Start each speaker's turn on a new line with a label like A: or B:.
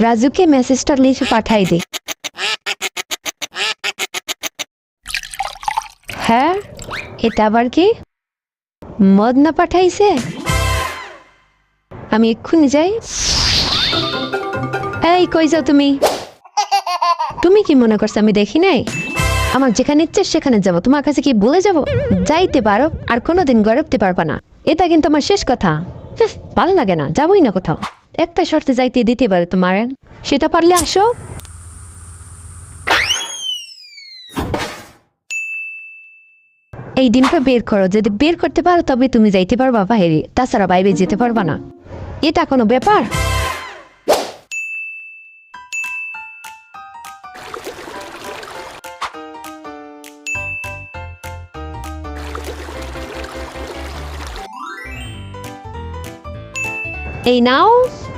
A: রাজুকে মেসেজটা লিখে পাঠাই দে। হ্যাঁ, এটা আবার কি? মদ না পাঠাইছে? আমি এক্ষুনি যাই। এই কই যাও তুমি? তুমি কি মনে করছো আমি দেখি নাই? আমার যেখানে ইচ্ছে সেখানে যাব। তোমার কাছে কি বলে যাব? যাইতে পারো, আর কোনোদিন গড়তে পারবা না। এটা কিন্তু আমার শেষ কথা। ভালো লাগে না, যাবোই না কোথাও। একটা শর্তে যাইতে দিতে পারে তোমার, সেটা পারলে আসো। এই ডিমটা বের করো, যদি বের করতে পারো তবে তুমি যাইতে পারবা বাইরে, তাছাড়া বাইরে যেতে পারবা না। এটা কোনো ব্যাপার? এই নাও।